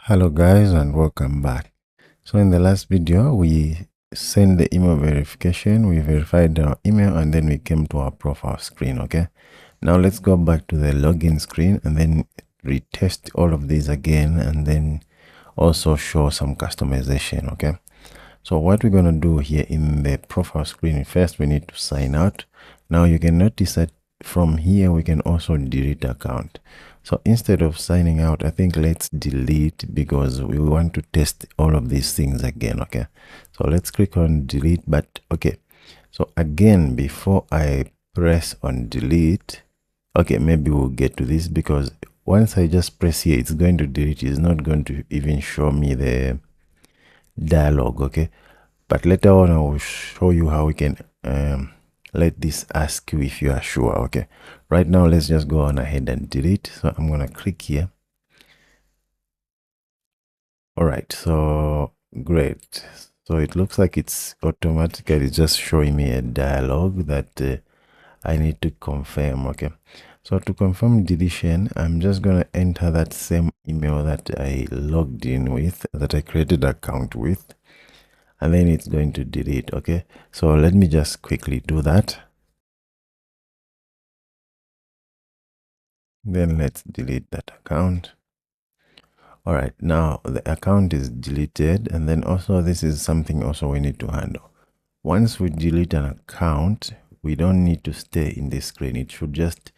Hello guys and welcome back. So in the last video we sent the email verification, we verified our email, and then we came to our profile screen. Okay, now let's go back to the login screen and then retest all of these again, and then also show some customization. Okay, so what we're going to do here in the profile screen, first we need to sign out. Now you can notice that from here we can also delete account. So instead of signing out, I think let's delete, because we want to test all of these things again. Okay, so let's click on delete. But okay, so again, before I press on delete, okay, maybe we'll get to this, because once I just press here, it's going to delete. It's not going to even show me the dialog. Okay, but later on I will show you how we can let this ask you if you are sure. Okay, right now let's just go on ahead and delete. So I'm gonna click here. All right, so great. So it looks like it's automatically just showing me a dialog that I need to confirm. Okay, so to confirm deletion, I'm just gonna enter that same email that I logged in with, that I created an account with, and then it's going to delete. Okay, so let me just quickly do that. Then let's delete that account. All right, now the account is deleted, and then also this is something also we need to handle. Once we delete an account, we don't need to stay in this screen. It should just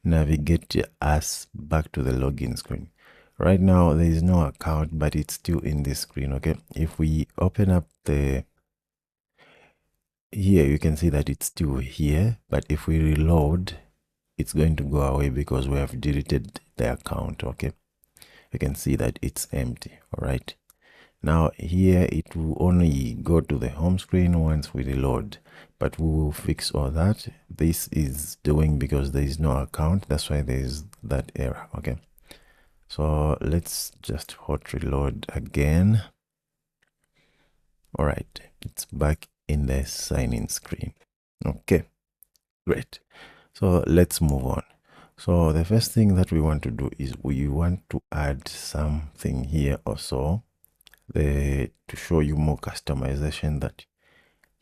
navigate us back to the login screen. Right now there is no account, but it's still in this screen. Okay, if we open up the here, you can see that it's still here, but if we reload, it's going to go away because we have deleted the account. Okay, you can see that it's empty. All right, now here it will only go to the home screen once we reload, but we will fix all that. This is doing because there is no account, that's why there is that error. Okay, so let's just hot reload again. All right, it's back in the sign-in screen. Okay, great. So let's move on. So the first thing that we want to do is we want to add something here also, to show you more customization that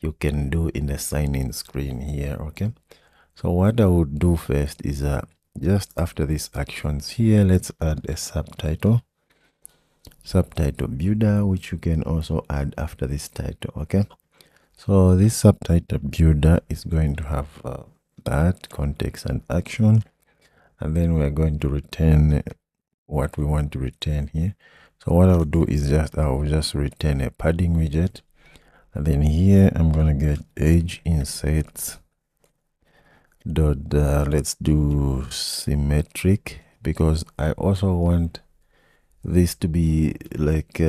you can do in the sign-in screen here. Okay, so what I would do first is just after these actions here, let's add a subtitle builder, which you can also add after this title. Okay, so this subtitle builder is going to have that context and action, and then we're going to return what we want to return here. So what I'll do is I'll just return a padding widget, and then here I'm gonna get age inserts dot let's do symmetric, because I also want this to be like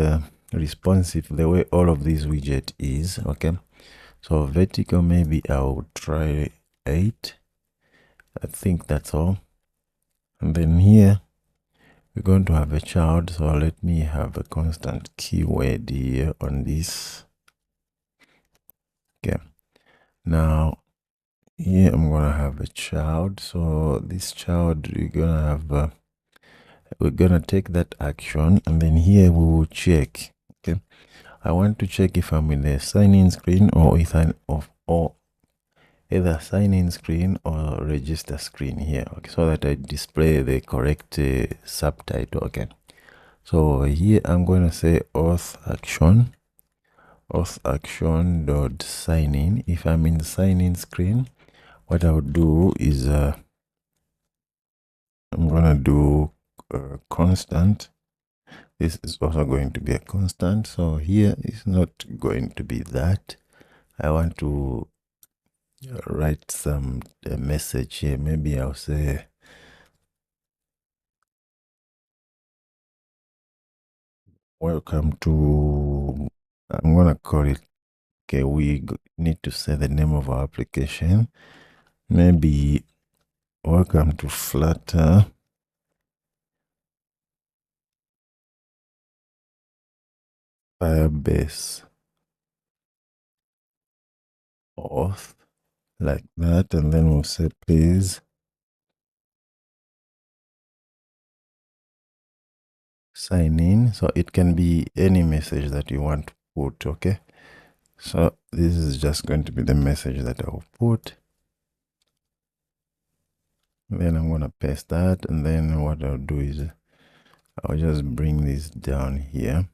responsive the way all of these widget is. Okay, so vertical, maybe I'll try 8. I think that's all. And then here we're going to have a child, so let me have a constant keyword here on this. Okay, now here I'm gonna have a child, so this child we're gonna take that action, and then here we will check. Okay, I want to check if I'm in the sign-in screen or if I'm or either sign-in screen or register screen here. Okay, so that I display the correct subtitle. Okay, so here I'm going to say auth action dot sign in. If I'm in the sign-in screen, what I would do is I'm gonna do constant. This is also going to be a constant, so here is not going to be that. I want to write some message here. Maybe I'll say welcome to, I'm gonna call it, okay, we need to say the name of our application. Maybe welcome to Flutter Firebase Auth, like that, and then we'll say please sign in. So it can be any message that you want to put. Okay, so this is just going to be the message that I'll put. Then I'm gonna paste that, and then what I'll do is I'll just bring this down here,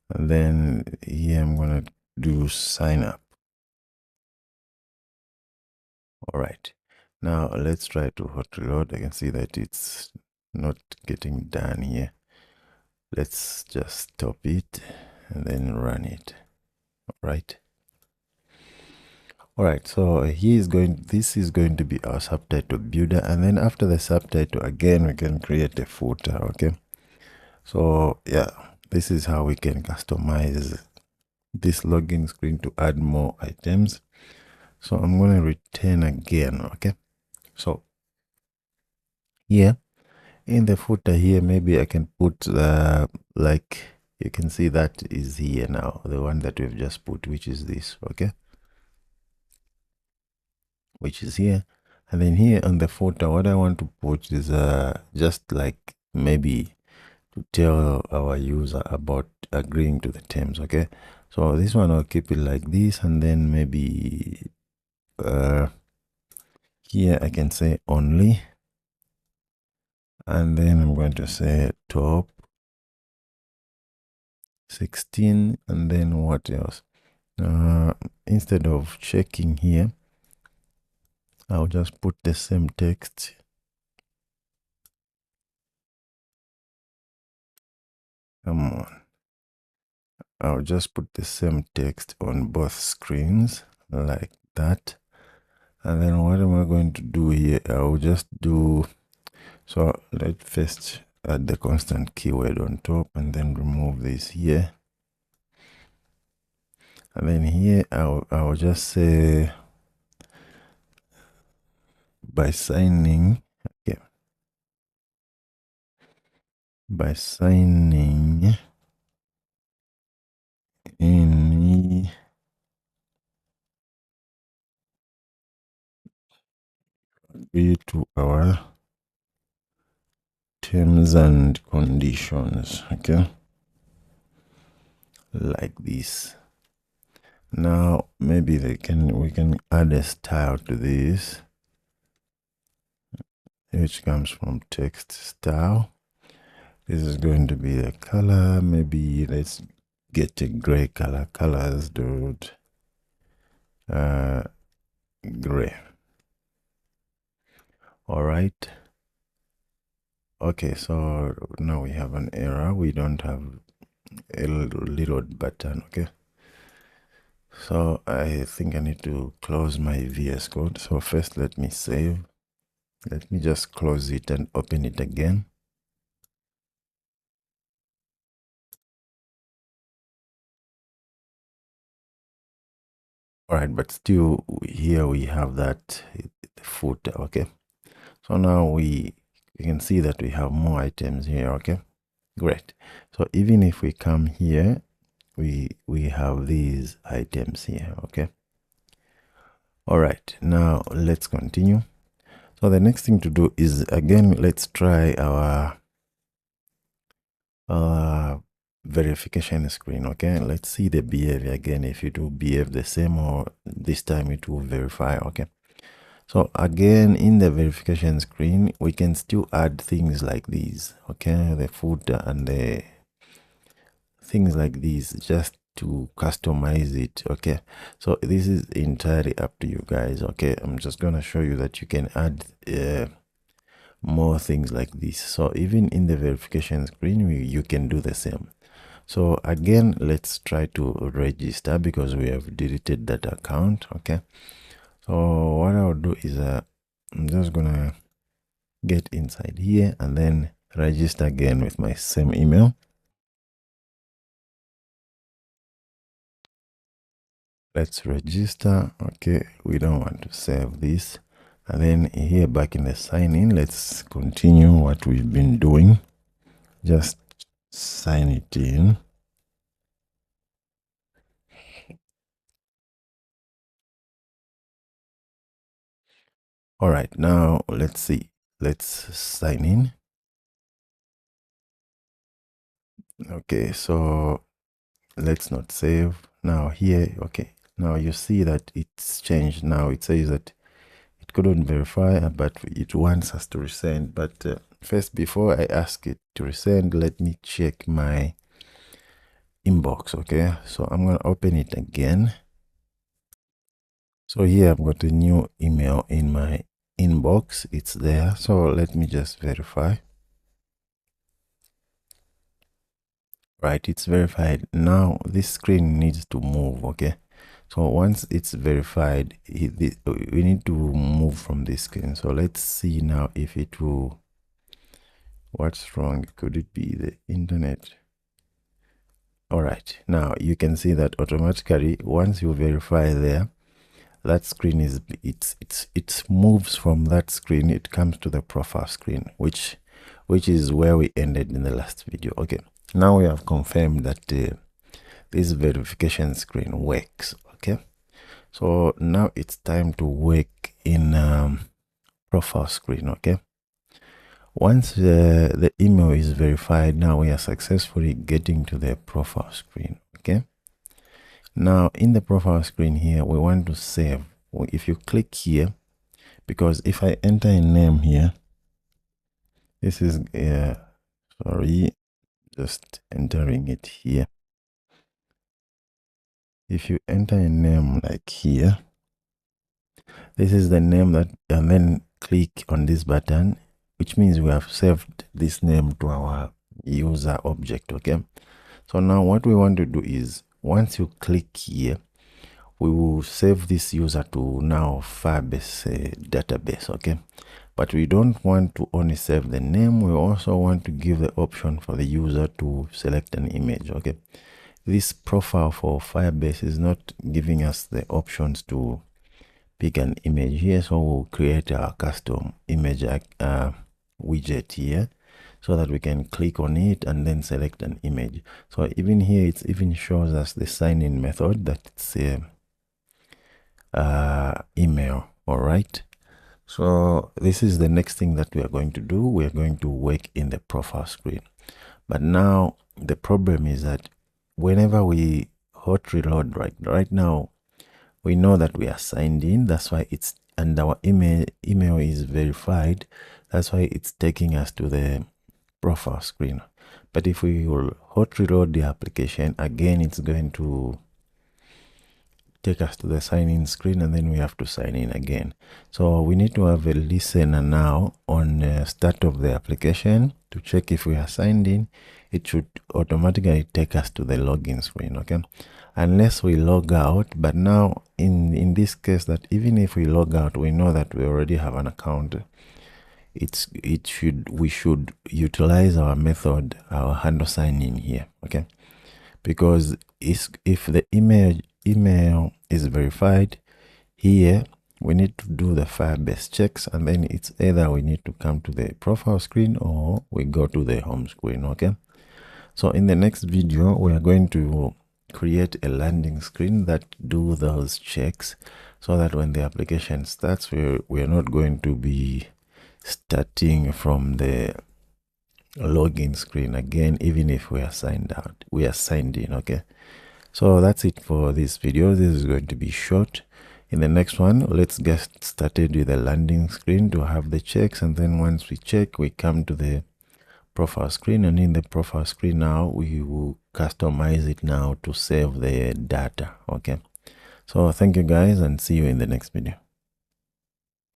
and then here I'm gonna do sign up. All right, now let's try to hot reload. I can see that it's not getting done here. Let's just stop it and then run it. All right. All right, so this is going to be our subtitle builder, and then after the subtitle, again, we can create a footer. Okay, so yeah, this is how we can customize this login screen to add more items. So I'm going to return again. Okay, so here in the footer here, maybe I can put like you can see that is here now, the one that we've just put, which is this. Okay, which is here. And then here on the footer, what I want to put is just like maybe to tell our user about agreeing to the terms. Okay, so this one I'll keep it like this, and then maybe here I can say only, and then I'm going to say top 16, and then what else? Instead of checking here, I'll just put the same text. Come on. I'll just put the same text on both screens like that. And then what am I going to do here? I'll just do, so let's first add the constant keyword on top and then remove this here. And then here I'll just say by signing, okay, by signing in agree to our terms and conditions. Okay, like this. Now maybe we can add a style to this, which comes from text style. This is going to be the color. Maybe let's get a gray color. Colors dot gray. All right. Okay, so now we have an error. We don't have a little button. Okay, so I think I need to close my VS Code. So first let me save. Let me just close it and open it again. All right, but still here we have that footer. Okay, so now we can see that we have more items here. Okay, great. So even if we come here, we have these items here. Okay, all right, now let's continue. So the next thing to do is, again, let's try our verification screen. Okay, let's see the behavior again, if it will behave the same or this time it will verify. Okay, so again, in the verification screen, we can still add things like these. Okay, the footer and the things like these, just to customize it. Okay, so this is entirely up to you guys. Okay, I'm just gonna show you that you can add more things like this. So even in the verification screen, you can do the same. So again, let's try to register because we have deleted that account. Okay, so what I'll do is I'm just gonna get inside here and then register again with my same email. Let's register. Okay, we don't want to save this. And then here back in the sign in, let's continue what we've been doing. Just sign it in. All right, now let's see. Let's sign in. Okay, so let's not save now here. Okay, now you see that it's changed. Now it says that it couldn't verify, but it wants us to resend. But first, before I ask it to resend, let me check my inbox. Okay, so I'm gonna open it again. So here I've got a new email in my inbox. It's there. So let me just verify. Right, it's verified. Now this screen needs to move. Okay, so once it's verified, we need to move from this screen. So let's see now if it will. What's wrong? Could it be the internet? All right, now you can see that automatically once you verify there, that screen is it moves from that screen. It comes to the profile screen, which is where we ended in the last video. Okay, now we have confirmed that this verification screen works. Okay, so now it's time to work in profile screen. Okay, once the email is verified, now we are successfully getting to the profile screen. Okay, now in the profile screen here, we want to save. If you click here, because if I enter a name here, this is sorry, just entering it here. If you enter a name like here, this is the name that, and then click on this button, which means we have saved this name to our user object. Okay, so now what we want to do is, once you click here, we will save this user to now Firebase database. Okay, but we don't want to only save the name, we also want to give the option for the user to select an image. Okay, this profile for Firebase is not giving us the options to pick an image here, so we'll create a custom image widget here so that we can click on it and then select an image. So even here, it even shows us the sign-in method that it's email. All right, so this is the next thing that we are going to do. We are going to work in the profile screen, but now the problem is that whenever we hot reload, right now we know that we are signed in. That's why it's, and our email is verified. That's why it's taking us to the profile screen. But if we will hot reload the application again, it's going to take us to the sign in screen, and then we have to sign in again. So we need to have a listener now on the start of the application to check if we are signed in. It should automatically take us to the login screen. Okay, unless we log out. But now in this case, that even if we log out, we know that we already have an account. We should utilize our method, our handle sign in here. Okay, because if the email is verified here, we need to do the Firebase checks, and then it's either we need to come to the profile screen or we go to the home screen. Okay, so in the next video, we are going to create a landing screen that do those checks, so that when the application starts, we are not going to be starting from the login screen again, even if we are signed in. Okay, so that's it for this video. This is going to be short. In the next one, let's get started with the landing screen to have the checks, and then once we check, we come to the profile screen, and in the profile screen now we will customize it now to save the data. Okay, so thank you guys, and see you in the next video.